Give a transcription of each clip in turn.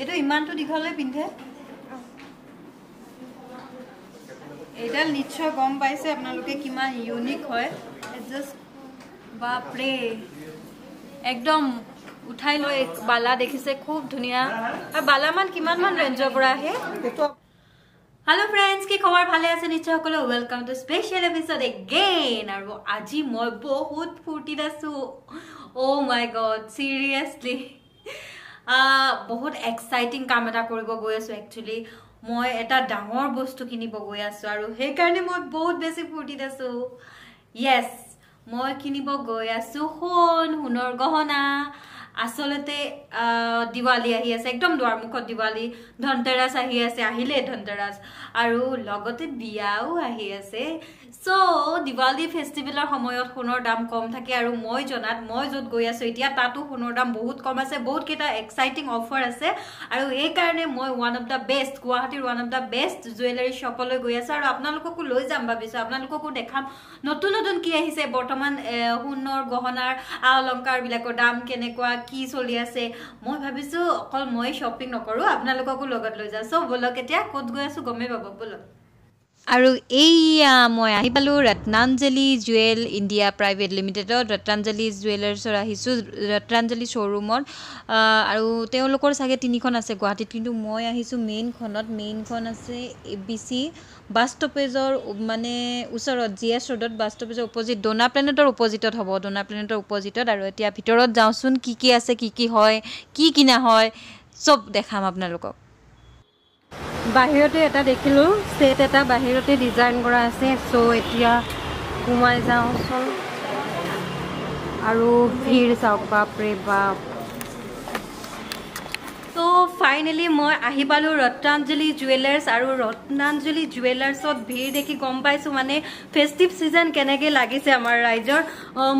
এইটো ইমানটো দীঘলে পিন্ধে এডাল নিশ্চয় গম পাইছে আপোনালোকে কিমান ইউনিক হয় জাস্ট বাপৰে একদম উঠাই লৈ বালা দেখিছে খুব ধুনিয়া আৰু বালামান কিমান মান ৰেঞ্জৰ পৰা আহে Hello friends, কি খবৰ ভালে আছে নিশ্চয় সকলো welcome to special episode again আৰু আজি মই বহুত ফুৰ্তিত আছো ও মাই গড সিৰিয়াসলি বহুত এক্সাইটিং কাম এটা কৰিব গৈ আছো একচুয়ালি মই এটা ডাঙৰ বস্তু কিনিব গৈ আছো আৰু সেই কাৰণে মই বহুত বেছি ফুৰ্তিত আছো yes মই কিনিব গৈ আছো সোণৰ গহনা আসলতে দিৱালী আহি আছে একদম দুৱাৰমুখত দিৱালী ধনতেৰাস আহি আছে আহিলে ধনতেৰাস আৰু লগতে বিয়াও আহি আছে সো দিৱালী ফেষ্টিভেলৰ সময়ত সোণৰ দাম কম থাকে আৰু মই জনাত মই যত গৈ আছো এতিয়া তাতো সোণৰ দাম বহুত কম আছে বহুত কেটা এক্সাইটিং অফাৰ আছে আৰু এই কাৰণে মই ওয়ান অফ দা বেষ্ট গুৱাহাটীৰ one of the best jewellery শ্বপলৈ গৈ আছো আৰু আপোনালোককো লৈ যাম ভাবিছো আপোনালোককো দেখাম নতুন নতুন কি আহিছে বৰ্তমান সোণৰ গহনাৰ অলংকাৰ বিলাকৰ দাম কেনেকুৱা কি চলি আছে মই ভাবিছো অকল মই শপিং নকৰো আপোনালোককো লগত লৈ যাম সো বলক এতিয়া ক'ত গৈ আছো গমে পাব বলক আৰু এইয়া মই আহি পালো ৰত্নাঞ্জলি জুৱেল ইণ্ডিয়া প্ৰাইভেট লিমিটেডত ৰত্নাঞ্জলি জুৱেলাৰ্ছৰ আহিছো ৰত্নাঞ্জলি শ্ব'ৰুমত আৰু তেওঁলোকৰ চাগে তিনিখন আছে গুৱাহাটীত কিন্তু মই আহিছো মেইনখন আছে ABC বাছ ষ্টপেজৰ মানে ওচৰত GS ৰোডত বাছ ষ্টপেজৰ অপজিট ডোনা প্লেনেটৰ অপজিটত হ'ব ডোনা প্লেনেটৰ অপজিটত আৰু এতিয়া ভিতৰত যাওঁচোন কি আছে কি হয় কি কিনা হয় সব দেখাম আপোনালোকক বাহিৰতে এটা দেখিলো সেট এটা বাহিৰতে ডিজাইন কৰা আছে সো এতিয়া ঘুমাই যাওঁ চল আৰু ভিৰ চাওক বাপৰে বাপ সো ফাইনালি মই আহি পালো ৰত্নাঞ্জলি জুৱেলাৰ্ছ আৰু ৰত্নাঞ্জলি জুৱেলাৰ্ছত ভিৰ দেখি গম পাইছো মানে ফেষ্টিভ সিজন কেনেকৈ লাগিছে আমাৰ ৰাইজৰ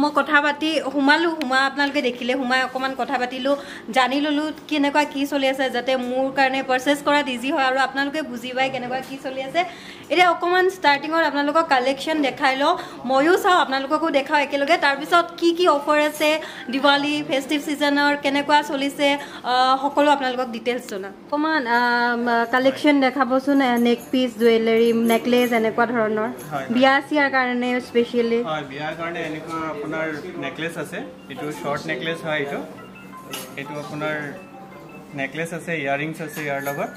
মই কথা পাতি সোমা আপোনালোকে দেখিলে সোমাই অকমান কথা পাতিলো জানি ললো কেনেকুৱা কি চলি আছে যাতে মোৰ কাৰণে পাৰচেজ কৰাত ইজি হয় আৰু আপোনালোকে বুজি পায় কেনেকুৱা কি চলি আছে এতিয়া অকমান ষ্টাৰ্টিঙত আপোনালোকক কালেকশ্যন দেখাই লওঁ ময়ো চাওঁ আপোনালোককো দেখাওঁ একেলগে তাৰপিছত কি অফাৰ আছে দিৱালী ফেষ্টিভ সিজনৰ কেনেকুৱা চলিছে সকলো আপোনালোকক ডিটেইলছ জনা অকমান কালেকশ্যন দেখাবচোন নেক পিস জুৱেলাৰী নেকলেছ এনেকুৱা ধৰণৰ বিয়া চিয়াৰ কাৰণে স্পেচিয়েলি হয় বিয়াৰ কাৰণে এনেকুৱা আপোনাৰ নেকলেছ আছে এটো শৰ্ট নেকলেছ হয় এটো আপোনাৰ নেকলেছ আছে ইয়াৰিংছ আছে ইয়াৰ লগত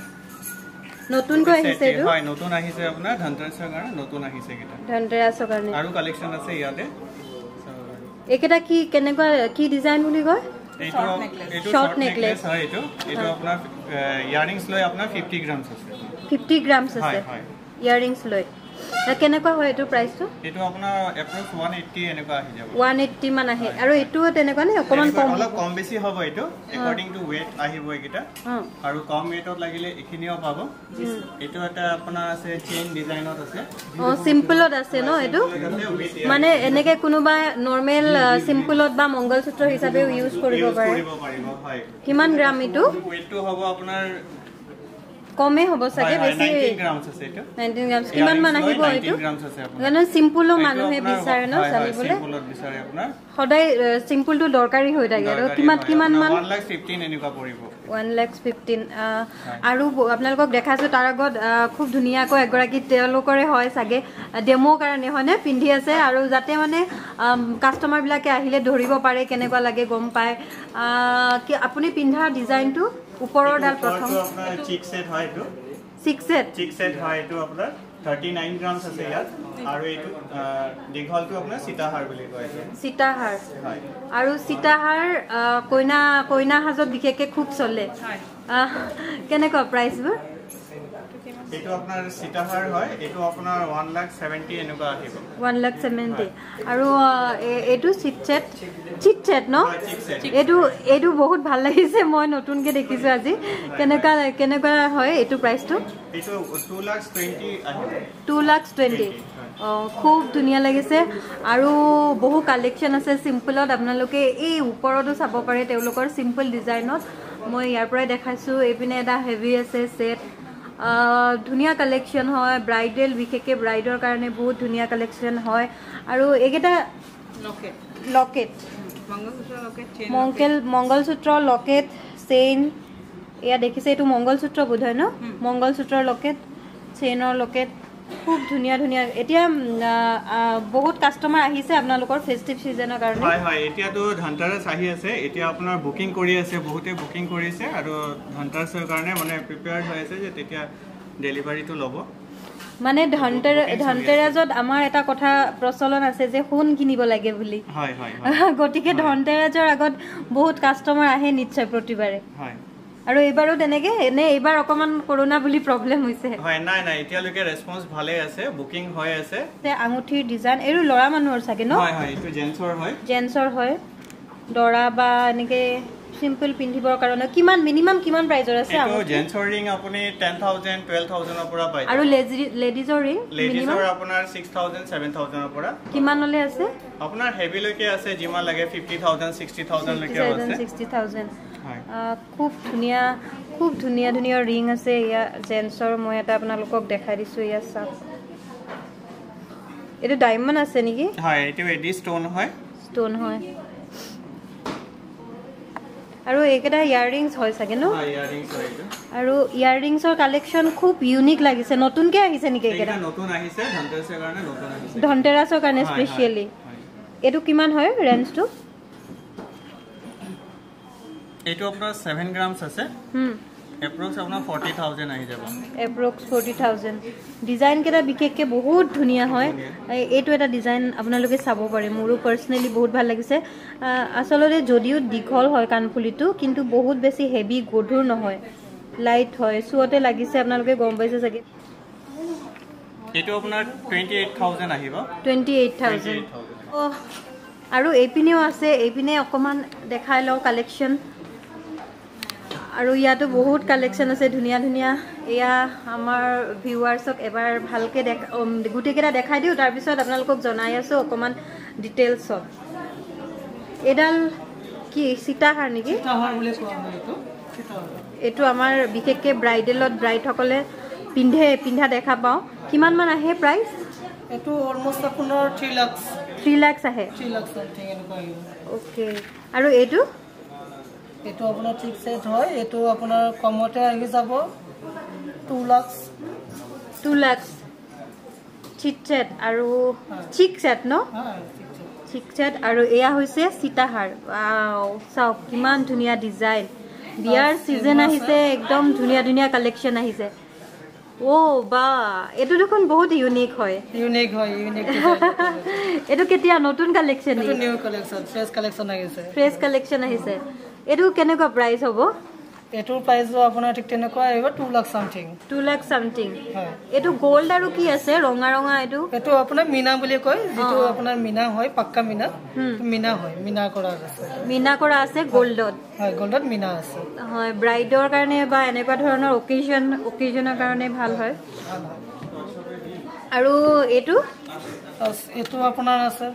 নতুনকৈ আহিছে এটো হয় নতুন আহিছে আপোনাৰ ধনতেৰাছৰ কাৰণে নতুন আহিছে কিটা ধনতেৰাছৰ কাৰণে আৰু কালেকশ্যন আছে ইয়াতে একেটা কি কেনেকুৱা কি ডিজাইন বুলি কয় শৰ্ট নেকলেছ হয় এটো আপোনাৰ ইয়াৰিংছ লৈ আপোনাৰ 50 গ্ৰামছ আছে 50 গ্ৰামছ আছে হয় ইয়াৰিংছ লৈ কেনেকুৱা হয় এটো প্ৰাইসটো এটো আপোনাৰ এপ্ৰক্স 180 এনেকুৱা আহি যাব 180 মান আহে আৰু এটো তেনেকুৱা নে অকমান কম অলপ কম বেছি হ'ব এটো অকৰ্ডিং টু weight আহিব একিটা আৰু কম weight লাগিলে এখিনিও পাব এটো এটা আপোনাৰ আছে চেইন ডিজাইনত আছে সিম্পলত আছে ন এটো মানে এনেকে কোনোবা নরমাল সিম্পলত বা মঙ্গলসূত্র হিচাপে ইউজ কৰিব পাৰে হয় কিমান গ্ৰাম এটো weight হ'ব আপোনাৰ কমে হ'ব সাগে বেছি 19 গ্ৰামছ আছে এটো 19 গ্ৰামছ কিমান মান আহিব এটো মানে সিম্পল মানুহে বিচাৰে ন জানিবলে সিম্পলত বিচাৰে আপোনাৰ সদায় সিম্পলটো দৰকাৰী হৈ থাকে আৰু কিমান মান 1,15,000 এনেকুৱা পৰিব 1,15,000 আৰু আপোনালোকক দেখাছো তাৰ আগত খুব ধুনিয়াকৈ এগৰাকী তেওঁলোকৰে হয় সাগে ডেমো কাৰণে হয়নে পিন্ধি আছে আৰু যাতে মানে কাস্টমাৰ বিলাকে আহিলে ধৰিব পাৰে কেনেকুৱা লাগে গম পায় কি আপুনি পিন্ধা ডিজাইনটো উপৰৰ ডাল প্ৰথম আপোনাৰ চিক সেট হয় এটো চিক সেট হয় এটো আপোনাৰ 39 গ্ৰামছ আছে ইয়াত আৰু এটো দীঘলটো আপোনাৰ সীতাহাৰ বুলি কয় সীতাহাৰ হয় আৰু সীতাহাৰ কইনা হাজত বিশেষকৈ খুব চলে কেনেকুৱা প্ৰাইসবোৰ এটো আপোনাৰ সীতাহাৰ হয় এটো আপোনাৰ 1,70,000 এনেকুৱা আহিব 1,70,000 আৰু এটো চিট সেট ন এটো বহুত ভাল লাগিছে মই নতুনকে দেখিছো আজি কেনেকুৱা হয় এটো প্ৰাইসটো এটো 2,20,000 আহিব 2,20,000 খুব ধুনিয়া লাগিছে আৰু বহু কালেকশ্যন আছে সিম্পলত আপোনালোকে এই ওপৰতো চাব পাৰে তেওঁলোকৰ সিম্পল ডিজাইনত মই ইয়াৰ পৰাই দেখাইছো এইপিনে এটা হেভি আছে সেট ধুনিয়া কালেকশ্যন হয় ব্ৰাইডেল বিশেষকৈ ব্ৰাইডৰ কাৰণে বহুত ধুনিয়া কালেকশ্যন হয় আৰু এইকেইটা লকেট মঙ্গলসূত্ৰ লকেট চেইন এয়া দেখিছে এইটো মংগলসূত্ৰ বোধ হয় ন মংগলসূত্ৰৰ লকেট চেইনৰ লকেট খুব ধুনীয়া ধুনীয়া এতিয়া বহুত কাস্টমাৰ আহিছে আপোনালোকৰ ফেষ্টিভ সিজনৰ কাৰণে হয় হয় এতিয়াতো ধনতেৰাছ আহি আছে এতিয়া আপোনাৰ বুকিং কৰি আছে বহুতে বুকিং কৰিছে আৰু ধনতেৰাছৰ কাৰণে মানে প্ৰিপেয়াৰ্ড হৈ আছে যে তেতিয়া ডেলিভাৰীটো ল'ব মানে ধনতেৰাছত আমাৰ এটা কথা প্ৰচলন আছে যে সোণ কিনিব লাগে বুলি হয় হয় গতিকে ধনতেৰাছৰ আগত বহুত কাস্টমাৰ আহে নিশ্চয় প্ৰতিবাৰে হয় আৰু এইবাৰো তেনেকে এনে এইবাৰ অকমান কৰোনা বুলি প্ৰবলেম হৈছে হয় নাই নাই এতিয়ালৈকে ৰেসপন্স ভালে আছে বুকিং হৈ আছে তে আঙুঠিৰ ডিজাইন এৰু লৰা মানুহৰ থাকে ন হয় হয় এটো জেন্সৰ হয় দৰা বা এনেকে সিম্পল পিন্ধিবৰ কাৰণে কিমান মিনিমাম কিমান প্ৰাইজৰ আছে এটো জেন্সৰ ৰিং আপুনি 10000 12000 ৰ পৰা পায় আৰু লেডিজৰ ৰিং লেডিজৰ আপোনাৰ 6000 7000 ৰ পৰা কিমান হলে আছে আপোনাৰ হেভি লৈকে আছে যিমান লাগে 50000 60000 লৈকে আছে 60000 খুব ধুনীয়া ধুনীয়া ৰিং আছে ইয়া জেন্সৰ মই এটা আপোনালোকক দেখাই দিছো ইয়া সাপ এটা ডায়মণ্ড আছে নেকি হয় এটো এডি ষ্টোন হয় আৰু এইকেটা ইয়াৰিংছ হয় সাগে ন ইয়াৰিংছ হয় আৰু ইয়াৰিংছৰ কালেকচন খুব ইউনিক লাগিছে নতুনকে আহিছে নেকি এইকেটা নতুন আহিছে ধনতেৰাছৰ কাৰণে নতুন আহিছে ধনতেৰাছৰ কাৰণে স্পেশালি এটো কিমান হয় ৰেঞ্জটো এটো আপোনাৰ 7 গ্ৰামছ আছে এপ্ৰক্স আপোনাৰ 40000 আহি যাব এপ্ৰক্স 40000 ডিজাইন কেটা বিশেষকে বহুত ধুনীয়া হয় এইটো এটা ডিজাইন আপোনালোকে চাব পাৰে মোৰো পাৰ্সোনালি বহুত ভাল লাগিছে আসলতে যদিও দীঘল হয় কানফুলিটো কিন্তু বহুত বেছি হেভি গধুৰ নহয় লাইট হয় সুৱতে লাগিছে আপোনালোকে গম পাইছে চাগে এটো আপোনাৰ 28000 আহিব 28000 আৰু এইপিনেও আছে এইপিনে অকমান দেখাই লও কালেকচন আৰু ইয়াতো বহুত কালেকচন আছে ধুনীয়া ধুনীয়া এয়া আমাৰ ভিউৱাৰ্ছক এবাৰ ভালকে গুটেকেটা দেখাই দিও তাৰ পিছত আপোনালোকক জনাই আছো অকমান ডিটেইলছত এডাল কি সীতাহাৰ নেকি সীতাহাৰ বুলি কোৱা হয় এটো আমাৰ বিশেষকে ব্ৰাইডেলত ব্ৰাইড সকলে পিন্ধা দেখা পাও কিমান মান আহে প্ৰাইস এটো অলমোস্ট আপোনাৰ 3 লাখ আহে 3 লাখ সামথিং এনেকুৱা আহিব ওকে আৰু এটো আপোনাৰ ঠিক সেট হয় এটো আপোনাৰ কমতে আহি যাব 2 লাখ ঠিক সেট আৰু ঠিক সেট ন ঠিক সেট আৰু এয়া হৈছে সীতাহাৰ ওয়াও চাও কিমান ধুনীয়া ডিজাইন বিয়াৰ সিজন আহিছে একদম ধুনীয়া ধুনীয়া কালেকচন আহিছে ও বা এটো দেখোন বহুত ইউনিক হয় এটো কেতিয়া নতুন কালেকচন এটো নিউ কালেকচন ফ্ৰেশ কালেকচন আহিছে এটো কেনেকুৱা প্ৰাইস হ'ব এটোৰ প্ৰাইস আপোনাৰ ঠিক তেনেকুৱা আহিব 2 লাখ সামথিং হয় এটো গোল্ড আৰু কি আছে ৰঙা এটো আপোনাৰ মিনা বুলি কয় যেটো আপোনাৰ মিনা হয় পাক্কা মিনা হয় মিনা কৰা আছে গোল্ডত হয় গোল্ডত মিনা আছে হয় ব্ৰাইডৰ কাৰণে বা এনেকুৱা ধৰণৰ অকেজনৰ কাৰণে ভাল হয় আৰু এটো আপোনাৰ আছে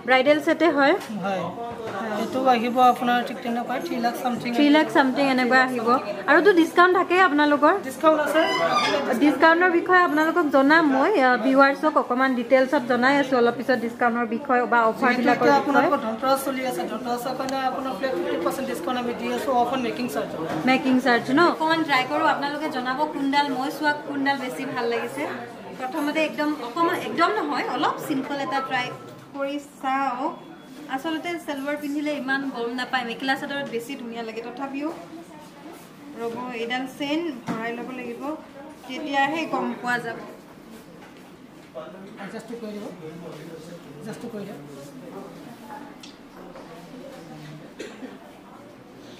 ব্ৰাইডেল সেটে হয় এটো আহিব আপোনাৰ ঠিক তেনেকুৱা 3 লাখ সামথিং এনেকুৱা আহিব আৰু তো ডিসকাউন্ট থাকে আপোনালোকৰ ডিসকাউন্টৰ বিষয়ে আপোনালোকক জনাম মই ভিউৱাৰ্ছক অকমান ডিটেইলছত জনাই আছো অলপ পিছত ডিসকাউন্টৰ বিষয় বা অফাৰ বিলাকৰ বিষয় আপোনালোকৰ ধনতেৰাছ চলি আছে ধনতেৰাছৰ কাৰণে আপোনাৰ 50% ডিসকাউন্ট আমি দি আছো অফ অন মেকিং চাৰ্জ ন অকমান ট্ৰাই কৰো আপোনালোকে জনাব কুণ্ডাল মই সোৱা কুণ্ডাল বেছি ভাল লাগিছে প্ৰথমতে একদম নহয় অলপ সিম্পল এটা ট্ৰাই কৰি চাও আসলতে সালোয়াৰ পিন্ধিলে ইমান গৰম নাপায় মেখেলা চাদৰত বেছি ধুনীয়া লাগে তথাপিও ৰব এডাল চেন ভৰাই ল'ব লাগিব তেতিয়াহে কম পোৱা যাব জাস্ট কৰি দিব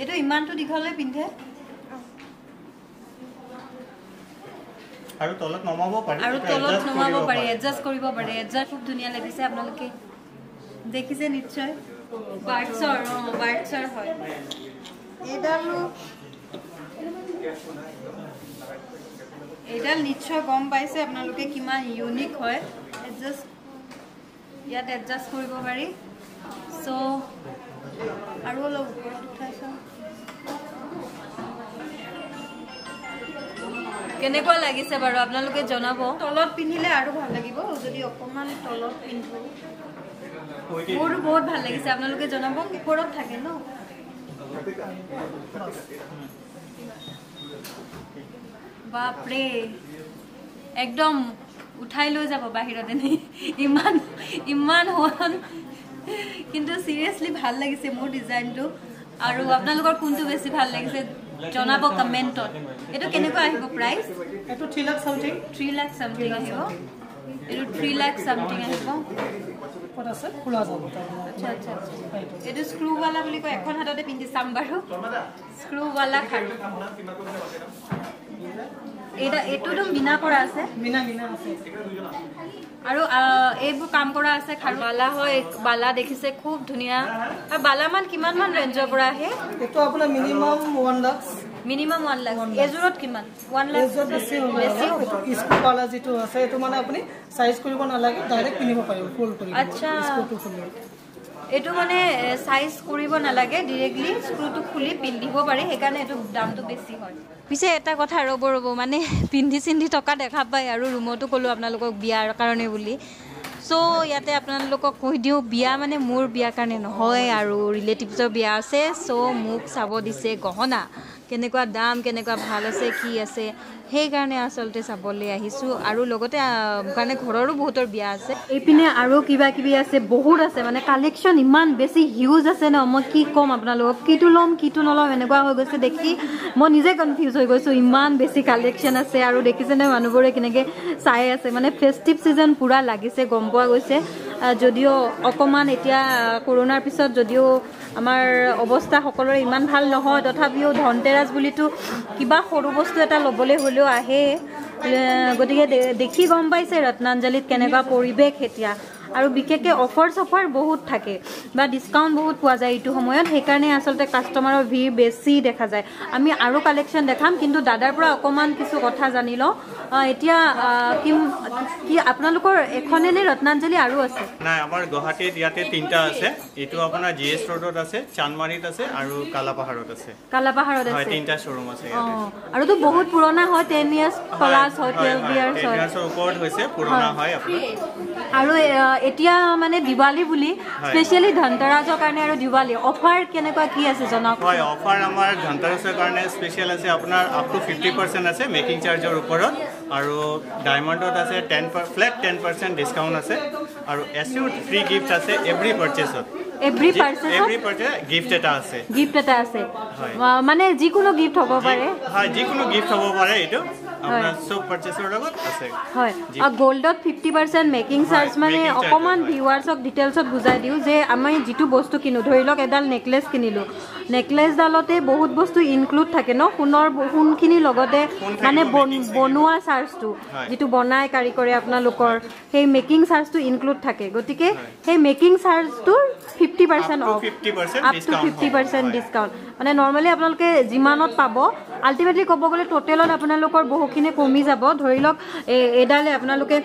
এটো ইমানটো দীঘলে পিন্ধে আৰু তলত নমাব পাৰি এডজাস্ট কৰিব পাৰি এডজাস্ট খুব ধুনীয়া লাগিছে আপোনালোকে দেখিছে নিশ্চয় বাৰ্ডছৰ হয় এডাল নিশ্চয় গম পাইছে আপোনালোকে কিমান ইউনিক হয় ইয়াত এডজাস্ট কৰিব পাৰি সো আৰু অলপ ওপৰত উঠাইছো কেনেকুৱা লাগিছে বাৰু আপোনালোকে জনাব তলত পিন্ধিলে আৰু ভাল লাগিব যদি অকমান তলত পিন্ধো বহুত ভাল লাগিছে আপোনালোকে জনাব ওপৰত থাকে ন বাপৰে একদম উঠাই লৈ যাব বাহিৰতে নে ইমান ইমান হন কিন্তু সিৰিয়াসলি ভাল লাগিছে মোৰ ডিজাইনটো আৰু আপোনালোকৰ কোনটো বেছি ভাল লাগিছে জনাব কমেন্টত এটো কেনেকৈ আহিব প্ৰাইস এটো 3 লাখ সামথিং 3 লাখ সামথিং আহিব এটো 3 লাখ সামথিং আহিব কত আছে খোলা যাব আচ্ছা আচ্ছা এটো স্ক্ৰু वाला বুলি কয় এখন হাততে পিন্ধি চাম বাৰু স্ক্ৰু वाला খাৰু এটা এটোটো বিনা কৰা আছে বিনা আছে আৰু এইবোৰ কাম কৰা আছে খাৰু বালা হয় বালা দেখিছে খুব ধুনিয়া আৰু বালা মান কিমান মান ৰেঞ্জৰ পৰা আহে এটো আপোনাৰ মিনিমাম 1 লাখ মিনিমাম 1 লাখ এজুৰত কিমান 1 লাখ এজুৰত বেছি স্ক্ৰু वाला যেটো আছে এটো মানে আপুনি সাইজ কৰিব নালাগে ডাইৰেক্ট কিনিব পাৰিব ফুল কৰি আচ্ছা স্ক্ৰুটো খুলি এটো মানে সাইজ কৰিব নালাগে ডাইৰেক্টলি স্ক্ৰুটো খুলি পিন্ধিব পাৰে হেকাৰণে এটো দামটো বেছি হয় পিছে এটা কথা ৰব মানে পিন্ধি চিন্ধি টকা দেখা পায় আৰু ৰুমতো কলো আপোনালোকক বিয়াৰ কাৰণে বুলি সো ইয়াতে আপোনালোকক কৈ দিও বিয়া মানে মোৰ বিয়া কাৰণে নহয় আৰু ৰিলেটিভছৰ বিয়া আছে সো মোক চাব দিছে গহনা কেনেকুৱা দাম কেনেকুৱা ভাল আছে কি আছে সেই কাৰণে আসলতে চাবলৈ আহিছো আৰু লগতে কাৰণে ঘৰৰো বহুতৰ বিয়া আছে এইপিনে আৰু কিবা কিবি আছে বহুত আছে মানে কালেকচন ইমান বেছি হিউজ আছে ন মই কি কম আপোনালোকক কিটো লম কিটো নলম এনেকুৱা হৈ গৈছে দেখি মই নিজে কনফিউজ হৈ গৈছো ইমান বেছি কালেকচন আছে আৰু দেখিছে নে মানুহবোৰে কেনেকে চাই আছে মানে ফেস্টিভ সিজন পুৰা লাগিছে গম পোৱা গৈছে যদিও অকমান এতিয়া কৰোনাৰ পিছত যদিও আমাৰ অৱস্থা সকলোৰে ইমান ভাল নহয় তথাপিও ধনতেৰাস বুলিতো কিবা সৰু বস্তু এটা লবলৈ হলেও আহে গতিকে দেখি গম পাইছে ৰত্নাঞ্জলিত কেনেকুৱা পৰিবেশ এতিয়া আৰু বিশেষকৈ অফাৰ বহুত থাকে বা ডিসকাউন্ট বহুত পোৱা যায় এইটো সময়ত হেকাৰণে আসলতে কাস্টমাৰৰ ভিৰ বেছি দেখা যায় আমি আৰু কালেকচন দেখাম কিন্তু দাদাৰ পৰা অকমান কিছু কথা জানি লওঁ এতিয়া কি আপোনালোকৰ এখনে নে ৰত্নাঞ্জলি আৰু আছে নাই আমাৰ গুৱাহাটীত ইয়াতে তিনটা আছে এটো আপোনাৰ জিএস ৰোডত আছে চানমাৰীত আছে আৰু কালাপাহাৰত আছে হয় তিনটা শোৰুম আছে ইয়াতে আৰু তো বহুত পুৰণা হয় 10 ইয়াৰ্স প্লাস হয় 12 ইয়াৰ্স হয় 10 ইয়াৰ্সৰ ওপৰত হৈছে পুৰণা হয় আপোনাৰ আৰু এতিয়া মানে দিৱালী বুলি স্পেশালি ধনতেৰাসৰ কাৰণে আৰু দিৱালী অফাৰ কেনেকুৱা কি আছে জনাওক হয় অফাৰ আমাৰ ধনতেৰাসৰ কাৰণে স্পেশাল আছে আপোনাৰ আপ টু 50% আছে মেকিং চাৰ্জৰ ওপৰত আৰু ডায়মণ্ডত আছে ফ্ল্যাট 10% ডিসকাউন্ট আছে আৰু এসইউ ফ্ৰী গিফট আছে এভৰি পাৰচেজত এভৰি পাৰচেজ গিফট এটা আছে মানে যিকোনো গিফট হ'ব পাৰে হয় যিকোনো গিফট হ'ব পাৰে এটো আপোনাৰ সব পাৰচেজৰ লগত আছে হয় আৰু গোল্ডত 50% মেকিং চাৰ্জ মানে অকমান ভিউৱাৰ্ছক ডিটেইলছত বুজাই দিও যে আমি যেটো বস্তু কিনো ধৰি লওক এডাল নেকলেস কিনিলো নেকলেস ডালতে বহুত বস্তু ইনক্লুড থাকে ন সোণৰ সোণখিনি লগতে মানে বনোৱা চাৰ্জটো যেটো বনাই কাৰিকৰে আপোনালোকৰ সেই মেকিং চাৰ্জটো ইনক্লুড থাকে গতিকে সেই মেকিং চাৰ্জটোৰ 50% অফ up to 50% ডিসকাউন্ট মানে নৰমালি আপোনালোকে জিমানত পাব আলটিমেটলি কব গলে টোটেলত আপোনালোকৰ বহুখিনি কমি যাব ধৰি লওক এডালে আপোনালোকে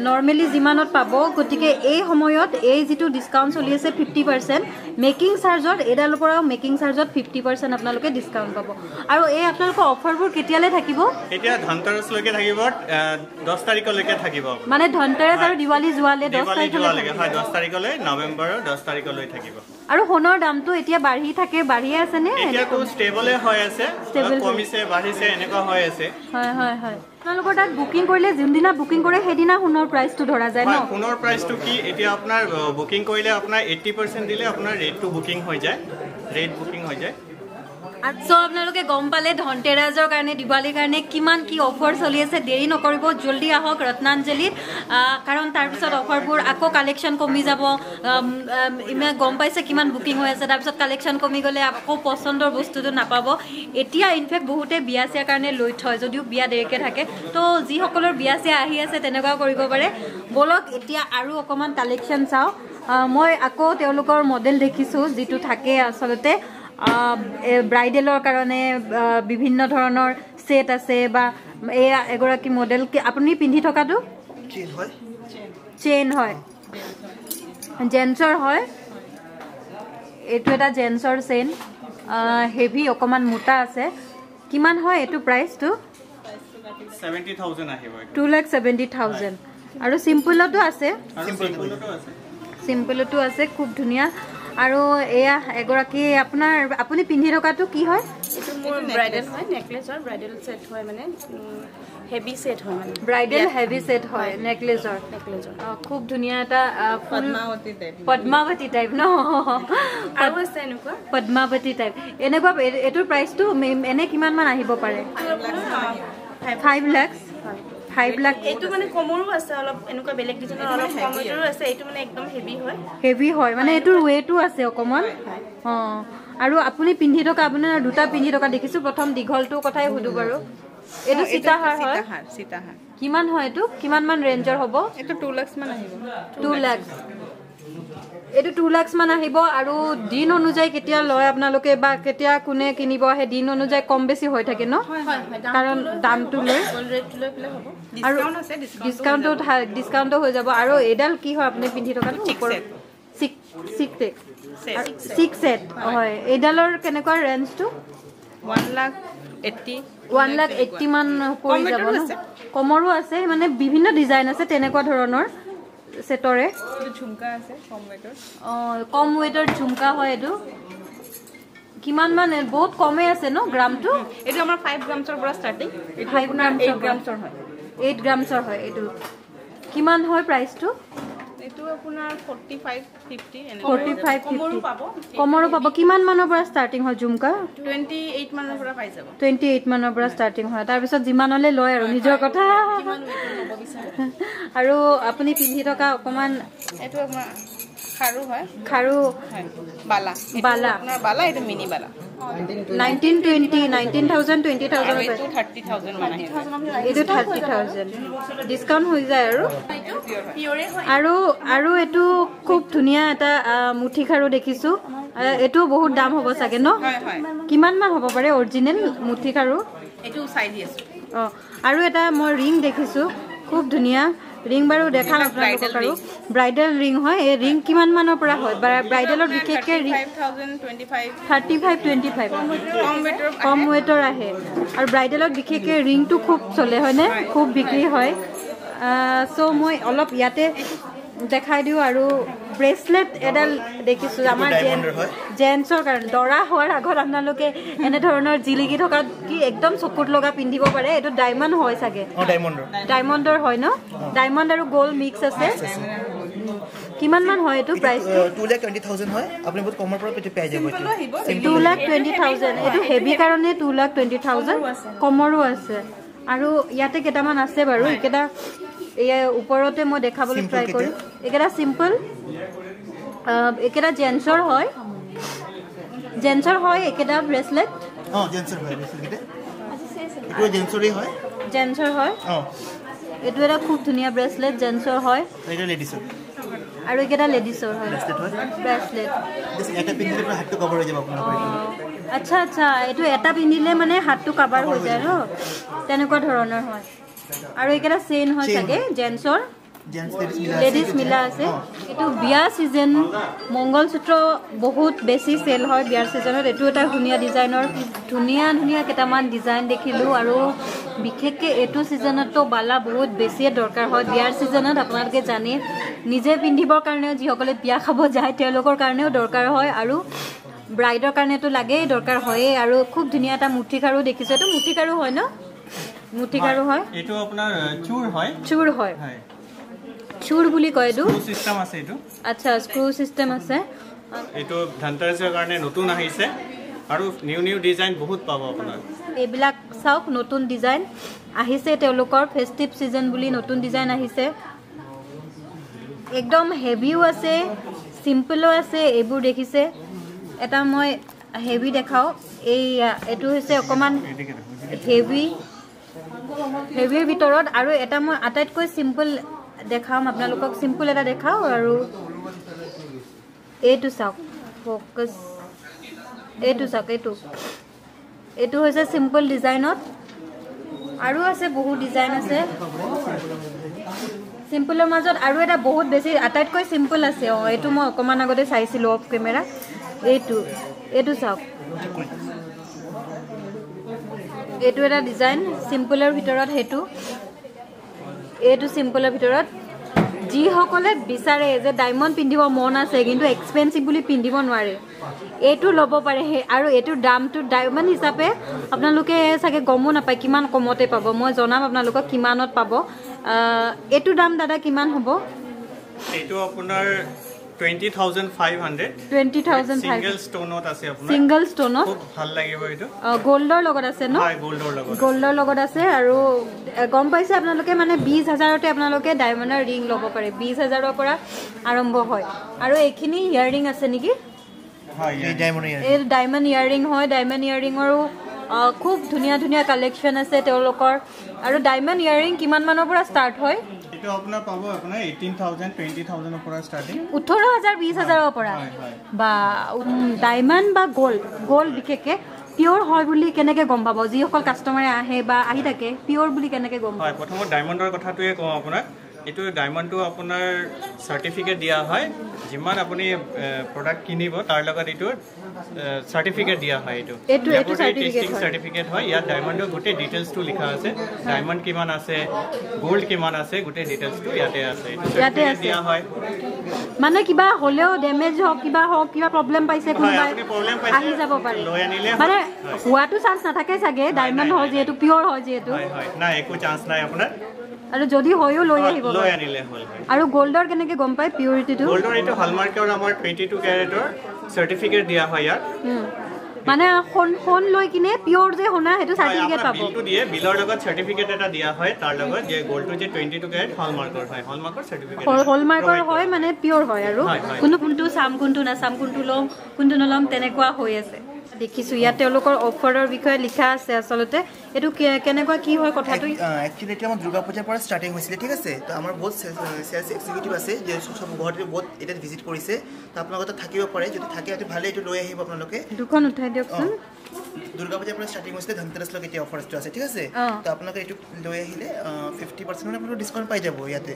নরমালি জিমানত পাব গতিকে এই সময়ত এই যেটো ডিসকাউন্ট চলি আছে 50% মেকিং চাৰ্জত এডালৰ পৰা মেকিং চাৰ্জত 50% আপোনালোকে ডিসকাউন্ট পাব আৰু এই আপোনালোকৰ অফাৰবোৰ কেতিয়ালে থাকিব এতিয়া ধনতেৰাস লৈকে থাকিব 10 তাৰিখলৈকে থাকিব মানে ধনতেৰাস আৰু দিৱালী যোৱালে 10 তাৰিখলৈকে হয় 10 তাৰিখলৈ নৱেম্বৰৰ 10 তাৰিখলৈ থাকিব আৰু সোণৰ দামটো এতিয়া বাঢ়ি থাকে বাঢ়ি আছে নে এতিয়াটো ষ্টেবলে হৈ আছে কমিছে বাঢ়িছে এনেকুৱা হৈ আছে হয় আপোনালোকৰ তাত বুকিং কৰিলে যোনদিনা বুকিং কৰে সেইদিনা সোণৰ প্ৰাইসটো ধৰা যায় ন সোণৰ প্ৰাইসটো কি এতিয়া আপোনাৰ বুকিং কৰিলে আপোনাৰ 80% দিলে আপোনাৰ ৰেটটো বুকিং হৈ যায় আচ্ছা আপোনালোকে গম পালে ধনতেৰাসৰ কাৰণে দিৱালীৰ কাৰণে কিমান কি অফাৰ চলি আছে দেৰি নকৰিব জলদি আহক ৰত্নাঞ্জলিত কাৰণ তাৰ পিছত অফাৰবোৰ আকৌ কালেকচন কমি যাব ইমান গম পাইছে কিমান বুকিং হৈ আছে তাৰ পিছত কালেকচন কমি গলে আকৌ পছন্দৰ বস্তুটো নাপাব এতিয়া ইনফেক্ট বহুতে বিয়া চিয়াৰ কাৰণে লৈ থয় যদিও বিয়া দেৰিকে থাকে তো যি সকলৰ বিয়া চিয়া আহি আছে তেনেকুৱা কৰিব পাৰে বলক এতিয়া আৰু অকমান কালেকচন চাও মই আকৌ তেওঁলোকৰ মডেল দেখিছো যেটো থাকে আসলতে ব্ৰাইডেলৰ কাৰণে বিভিন্ন ধৰণৰ সেট আছে বা এই এগৰাকী মডেল আপুনি পিন্ধি থকাটো চেইন হয় জেন্সৰ হয় এটো এটা জেন্সৰ চেইন হেভি অকমান মোটা আছে কিমান হয় এটো প্ৰাইসটো 70000 আহিব 2,70,000 আৰু সিম্পলটো আছে খুব ধুনিয়া আৰু এয়া এগৰাকী আপোনাৰ আপুনি পিন্ধি থকাটো কি হয় এইটো মোৰ ব্ৰাইডেল হয় নেকলেছৰ ব্ৰাইডেল সেট হয় মানে হেভি সেট হয় মানে ব্ৰাইডেল হেভি সেট হয় নেকলেছৰ খুব ধুনীয়া এটা পদ্মাৱতী টাইপ ন আৰু আছে এনেকুৱা পদ্মাৱতী টাইপ এনেকুৱা এটোৰ প্ৰাইচটো এনে কিমান মান আহিব পাৰে 5 লাখ 5 লাখ এইটো মানে কমৰো আছে অলপ এনেকুৱা বেলেগ ডিজাইনৰ অলপ কমৰো আছে এইটো মানে একদম হেভি হয় মানে এটোৰ ওয়েটো আছে অকমান আৰু আপুনি পিন্ধি থকা আপোনাৰ দুটা পিন্ধি থকা দেখিছো প্ৰথম দীঘলটো কথাই হুদু বাৰু এটো সীতাহাৰ হয় সীতাহাৰ কিমান হয় এটো কিমান মান ৰেঞ্জৰ হ'ব এটো 2 লাখ মান আহিব 2 লাখ এটো 2 লাখ মান আহিব আৰু দিন অনুযায়ী কেতিয়া লয় আপোনালোকে বা কেতিয়া কোনে কিনিব আহে দিন অনুযায়ী কম বেছি হৈ থাকে ন কাৰণ দামটো লৈ আৰু ডিসকাউন্টও হৈ যাব আৰু এডাল কি হয় আপুনি পিন্ধি থকাটো সিক্স সেট হয় এডালৰ কেনেকুৱা ৰেঞ্জটো 1,80,000 মান পৰি যাব ন কমৰো আছে মানে বিভিন্ন ডিজাইন আছে তেনেকুৱা ধৰণৰ সেটৰে ঝুমকা আছে কম ওয়েটৰ ঝুমকা হয় এটো কিমান মানে বহুত কমে আছে ন গ্ৰামটো এটো আমাৰ 5 গ্ৰামছৰ পৰা ষ্টাৰ্টিং 8 গ্ৰামছৰ হয় 8 গ্ৰামছৰ হয় এটো কিমান হয় প্ৰাইসটো এটো আপোনাৰ 45-50 কমৰো পাব কিমান মানৰ পৰা ষ্টাৰ্টিং হয় ঝুমকা 28 মানৰ পৰা পাই যাব 28 মানৰ পৰা ষ্টাৰ্টিং হয় তাৰ পিছত যিমানলে লয় আৰু নিজৰ কথা আৰু আপুনি পিন্ধি থকা অকমান এটো আমাৰ খাৰু বালা আপোনাৰ বালা এটো মিনি বালা 19,000 20,000 30,000 ডিসকাউন্ট হৈ যায় আৰু এটো খুব ধুনিয়া এটা মুঠি খাৰু দেখিছো এটো বহুত দাম হ'ব চাগে ন কিমান মান হ'ব পাৰে অৰিজিনাল মুঠি খাৰু এটো চাই দি আছো আৰু এটা মই ৰিং দেখিছো খুব ধুনিয়া ৰিং বাৰো দেখা আপোনালোকক আৰু ব্ৰাইডেল ৰিং হয় এই ৰিং কিমান মানৰ পৰা হয় ব্ৰাইডেলৰ বিশেষকৈ 35-25 কম ওয়েটৰ আহে আৰু ব্ৰাইডেলত বিশেষকৈ ৰিংটো খুব চলে হয়নে খুব বিক্ৰী হয় সো মই অলপ ইয়াতে দেখাই দিও আৰু ব্ৰেসলেট এডাল দেখিছো আমাৰ জেন্টছৰ কাৰণে দৰা হোৱাৰ আগত আপোনালোকে এনে ধৰণৰ জিলিকি থকা কি একদম চকুত লগা পিন্ধিব পাৰে এটো ডায়মণ্ড হয় চাগে ডায়মণ্ডৰ হয় ন ডায়মণ্ড আৰু গোল্ড মিক্স আছে কিমান মান হয় এটো প্ৰাইস 2,20,000 হয় আপুনি বহুত কমৰ পৰা পাই যাব 2,20,000 এটো হেভি কাৰণে 2,20,000 কমৰো আছে আৰু ইয়াতে কেটামান আছে বাৰু একেটা এই ওপৰতে মই দেখাবলৈ ট্ৰাই কৰিম একেটা সিম্পল একেটা জেন্টছৰ হয় একেটা ব্ৰেসলেট জেন্টছৰ হয় ব্ৰেসলেট এটো জেন্টছৰ হয় এটো এটা খুব ধুনিয়া ব্ৰেসলেট জেন্টছৰ হয় এটা লেডিছৰ আৰু একেটা লেডিছৰ হয় ব্ৰেসলেট এটা পিন্ধিলে পুৰা হাতটো কভাৰ হৈ যাব আপোনাৰ আচ্ছা এটো এটা পিন্ধিলে মানে হাতটো কভাৰ হৈ যায় ন তেনেকুৱা ধৰণৰ হয় আৰু একেটা চেইন হয় চাগে জেন্টছৰ লেডিজ মিলা আছে এটো বিয়া সিজন মঙ্গলসূত্ৰ বহুত বেছি সেল হয় বিয়াৰ সিজনত এটো এটা ধুনিয়া ডিজাইনৰ ধুনিয়া কেটামান ডিজাইন দেখিলো আৰু বিশেষকৈ এটো সিজনত তো বালা বহুত বেছি দৰকাৰ হয় বিয়াৰ সিজনত আপোনালোকে জানে নিজে পিন্ধিবৰ কাৰণে যিসকলে বিয়া খাব যায় তেওঁলোকৰ কাৰণেও দৰকাৰ হয় আৰু ব্ৰাইডৰ কাৰণেটো লাগে দৰকাৰ হয় আৰু খুব ধুনিয়া এটা মুঠি খাৰু দেখিছো এটো মুঠি খাৰু হয় ন মুঠি খাৰু হয় এটো আপোনাৰ চুৰ হয় চুৰ বুলি কয় এটো সিস্টেম আছে এটো আচ্ছা স্ক্ৰু সিস্টেম আছে এটো ধনতেৰছৰ কাৰণে নতুন আহিছে আৰু নিউ ডিজাইন বহুত পাব আপোনাৰ এইবিলাক চাওক নতুন ডিজাইন আহিছে তেওঁলোকৰ ফেস্টিভ সিজন বুলি নতুন ডিজাইন আহিছে একদম হেভিও আছে সিম্পলও আছে এইবোৰ দেখিছে এটা মই হেভি দেখাও এই এটো হৈছে অকমান হেভিৰ ভিতৰত আৰু এটা মই আটাইতকৈ সিম্পল দেখাম আপোনালোকক সিম্পল এটা দেখাও আৰু এইটো চাওক ফোকাস এইটো চাওক এইটো হৈছে সিম্পল ডিজাইনত আৰু আছে বহুত ডিজাইন আছে সিম্পলৰ মাজত আৰু এটা বহুত বেছি আটাইতকৈ সিম্পল আছে এইটো মই অকমান আগতে চাইছিলো অফ কেমেৰা এইটো চাওক এইটো এটা ডিজাইন সিম্পলৰ ভিতৰত এইটো সিম্পলৰ ভিতৰত যিসকলে বিচাৰে যে ডায়মণ্ড পিন্ধিব মন আছে কিন্তু এক্সপেন্সিভ বুলি পিন্ধিব নোৱাৰে এইটো ল'ব পাৰে আৰু এইটোৰ দামটো ডায়মণ্ড হিচাপে আপোনালোকে চাগে গমো নাপায় কিমান কমতে পাব মই জনাম আপোনালোকক কিমানত পাব এইটো দাম দাদা কিমান হ'ব এইটো আপোনাৰ 20,500 সিঙ্গল স্টোনত আছে আপোনাৰ সিঙ্গল স্টোনত খুব ভাল লাগিব এইটো গোল্ডৰ লগত আছে ন হয় গোল্ডৰ লগত আছে আৰু গম পাইছে আপোনালোকে মানে 20,000তে আপোনালোকে ডায়মণ্ডৰ ৰিং ল'ব পাৰে 20,000ৰ পৰা আৰম্ভ হয় আৰু এইখিনি ইয়াৰিং আছে নেকি হয় এই ডায়মণ্ড ইয়াৰিং হয় ডায়মণ্ড ইয়াৰিংৰো খুব ধুনীয়া ধুনীয়া কালেকশ্যন আছে তেওঁলোকৰ আৰু ডায়মণ্ড ইয়াৰিং কিমান মানৰ পৰা ষ্টাৰ্ট হয় এটো আপোনাৰ পাব আপোনাৰ 18,000 20,000 ৰ পৰা ষ্টাৰ্টিং 18,000 20,000 ৰ পৰা বা ডায়মণ্ড বা গোল্ড বিশেষকে পিওৰ হয় বুলি কেনেকে গম পাব যিসকল কাস্টমাৰে আহে বা আহি থাকে পিওৰ বুলি কেনেকে গম হয় প্ৰথমত ডায়মণ্ডৰ কথাটোৱে কওঁ আপোনাক এটো ডায়মণ্ডটো আপোনাৰ সাৰ্টিফিকেট দিয়া হয় যিমান আপুনি প্ৰডাক্ট কিনিব তাৰ লগত এটো সাৰ্টিফিকেট দিয়া হয় এটো সাৰ্টিফিকেট হয় ইয়াত ডায়মণ্ডৰ গোটে ডিটেইলছটো লিখা আছে ডায়মণ্ড কিমান আছে গোল্ড কিমান আছে গোটে ডিটেইলছটো ইয়াতে আছে দিয়া হয় মানে কিবা হলেও ড্যামেজ হক কিবা প্ৰবলেম পাইছে কোনবাই আহি যাব পাৰে মানে হোৱাটো চান্স নাথাকে চাগে ডায়মণ্ড হয় যেহেতু পিওৰ হয় যেহেতু হয় না একো চান্স নাই আপোনাৰ আৰু যদি হয়ও লৈ আহিব লৈ আনিলে হল আৰু গোল্ডৰ কেনেকে গম পায় পিউৰিটিটো গোল্ডৰ এটো হলমাৰ্কৰ আমাৰ 22 ক্যাৰেটৰ সাৰ্টিফিকেট দিয়া হয় ইয়াত মানে ফোন লৈ কিনে পিওৰ যে হোনা হেতু সাৰ্টিফিকেট পাবো বিলটো দিয়ে বিলৰ লগত সাৰ্টিফিকেট এটা দিয়া হয় তাৰ লগত যে গোল্ডটো যে 22 ক্যাৰেট হলমাৰ্কৰ হয় হলমাৰ্কৰ সাৰ্টিফিকেট হলমাৰ্কৰ হয় মানে পিওৰ হয় আৰু কোনটো সাম কোনটো না সাম কোনটো লম কোনটো নলম তেনেকুৱা হৈ আছে দেখিছো ইয়াত তেওঁলোকৰ অফাৰৰ বিষয়ে লিখা আছে আসলতে এটো কেনেকুৱা কি হয় কথাটো একচুয়ালি এটা আমাৰ দুৰ্গা পূজাৰ পৰা ষ্টাৰ্টিং হৈছিল ঠিক আছে তো আমাৰ বহুত সেলস এক্সিকিউটিভ আছে যে সব গুৱাহাটী বহুত এটা ভিজিট কৰিছে তো আপোনালোকে থাকিব পাৰে যদি থাকে এটো ভালে এটো লৈ আহিব আপোনালোকে দুখন উঠাই দিয়কচোন দুৰ্গা পূজাৰ পৰা ষ্টাৰ্টিং হৈছিল ধনতেৰছ লৈকে এতিয়া অফাৰটো আছে ঠিক আছে তো আপোনালোকে এটো লৈ আহিলে 50% মানে আপোনালোকে ডিসকাউন্ট পাই যাব ইয়াতে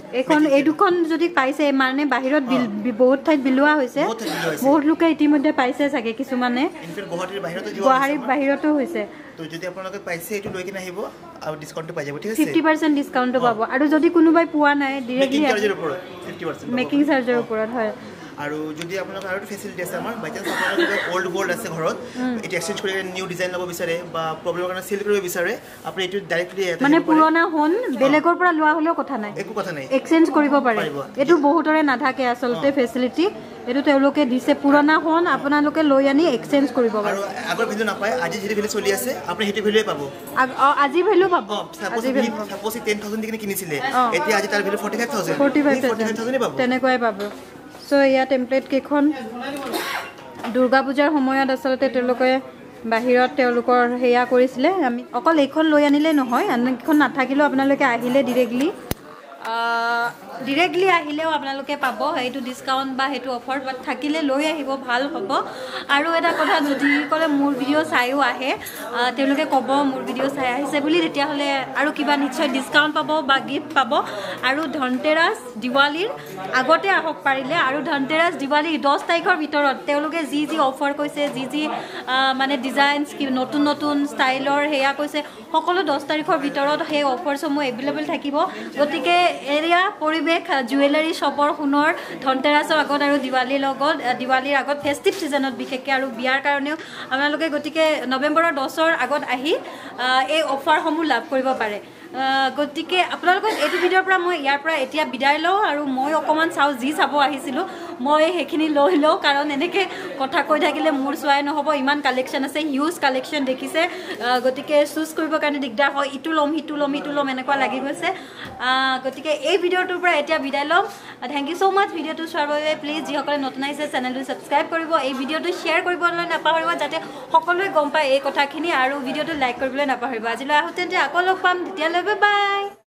এই দুখন যদি পাইছে মানে বাহিৰত বহুত ঠাইত বিলোৱা হৈছে বহুত লোকে ইতিমধ্যে পাইছে চাগে কিছুমানে গুৱাহাটীৰ বাহিৰতো হৈছে তো যদি আপোনালোকে পাইছে এটো লৈ কিনে আহিব আৰু ডিসকাউন্টটো পাই যাব ঠিক আছে 50% ডিসকাউন্টটো পাব আৰু যদি কোনোবাই পোৱা নাই ডাইৰেক্টলি মেকিং চাৰ্জৰ ওপৰত হয় আৰু যদি আপোনালোক আৰু ফেসিলিটি আছে আমাৰ বাই চান্স আপোনালোকৰ ওল্ড গোল্ড আছে ঘৰত এটো এক্সচেঞ্জ কৰি নিউ ডিজাইন ল'ব বিচাৰে বা প্ৰবলেমৰ কাৰণে সেল কৰিব বিচাৰে আপুনি এটো ডাইৰেক্টলি মানে পুৰণা হন বেলেগৰ পৰা লোৱা হলেও কথা নাই একো কথা নাই এক্সচেঞ্জ কৰিব পাৰে এটো বহুতৰে নাথাকে আসলতে ফেসিলিটি এটো তেওঁলোকে দিছে পুৰণা হন আপোনালোকে লৈ আনি এক্সচেঞ্জ কৰিব পাৰে আৰু আগৰ ভিডিও নাপায় আজি যেটো ভিডিও চলি আছে আপুনি হেতু ভিডিও পাব আজি ভ্যালু পাব সাপোজ 10,000 দিকে কিনিছিলে এতিয়া আজি তাৰ ভ্যালু 45,000 পাব তেনেকুৱাই পাব সো ইয়া টেমপ্লেট কেখন দুৰ্গা পূজাৰ সময়ত আসলতে তেওঁলোকে বাহিৰত তেওঁলোকৰ হেয়া কৰিছিলে আমি অকল এইখন লৈ আনিলে নহয় আনখন নাথাকিলেও আপোনালোকে আহিলে ডিৰেক্টলি আহিলেও আপোনালোকে পাব এইটো ডিসকাউন্ট বা হেতু অফাৰ বা থাকিলে লৈ আহিব ভাল হ'ব আৰু এটা কথা যদি ক'লে মোৰ ভিডিও চাইও আহে তেওঁলোকে ক'ব মোৰ ভিডিও চাই আহিছে বুলি তেতিয়া হলে আৰু কিবা নিশ্চয় ডিসকাউন্ট পাব বা গিফট পাব আৰু ধনতেৰাস দিৱালীৰ আগতে আহক পাৰিলে আৰু ধনতেৰাস দিৱালী 10 তাৰিখৰ ভিতৰত তেওঁলোকে যি অফাৰ কৈছে যি মানে ডিজাইনছ কি নতুন নতুন ষ্টাইলৰ হেয়া কৈছে সকলো 10 তাৰিখৰ ভিতৰত সেই অফাৰসমূহ এভেইলেবল থাকিব গতিকে এৰিয়া পৰিবেশ জুৱেলাৰী শ্বপৰ সোণৰ ধনতেৰাসৰ আগত আৰু দিৱালীৰ আগত ফেষ্টিভ সিজনত বিশেষকৈ আৰু বিয়াৰ কাৰণেও আপোনালোকে গতিকে নৱেম্বৰৰ 10ৰ আগত আহি এই অফাৰসমূহ লাভ কৰিব পাৰে গতিকে আপোনালোকক এইটো ভিডিঅ'ৰ পৰা মই ইয়াৰ পৰা এতিয়া বিদায় লওঁ আৰু মই অকমান চাও যি চাব আহিছিলো মই হেখিনি লৈ লওঁ কাৰণ এনেকে কথা কৈ থাকিলে মোৰ চোৱাই নহব ইমান কালেকশ্যন আছে হিউজ কালেকশ্যন দেখিছে গতিকে চুজ কৰিব কাৰণে দিগদাৰ হয় ইটো লম এনেকুৱা লাগি গৈছে গতিকে এই ভিডিঅ'টোৰ পৰা এতিয়া বিদায় লম থ্যাংক ইউ সো মাচ ভিডিঅ'টো চোৱাৰ বাবে প্লিজ যিসকলে নতুন আহিছে চেনেলটো সাবস্ক্ৰাইব কৰিব এই ভিডিঅ'টো শ্বেয়াৰ কৰিবলৈ নাপাহৰিব যাতে সকলোৱে গম পায় এই কথাখিনি আৰু ভিডিঅ'টো লাইক কৰিবলৈ নাপাহৰিব আজিলৈ আহোঁতে আকৌ লগ পাম তেতিয়ালৈ বাই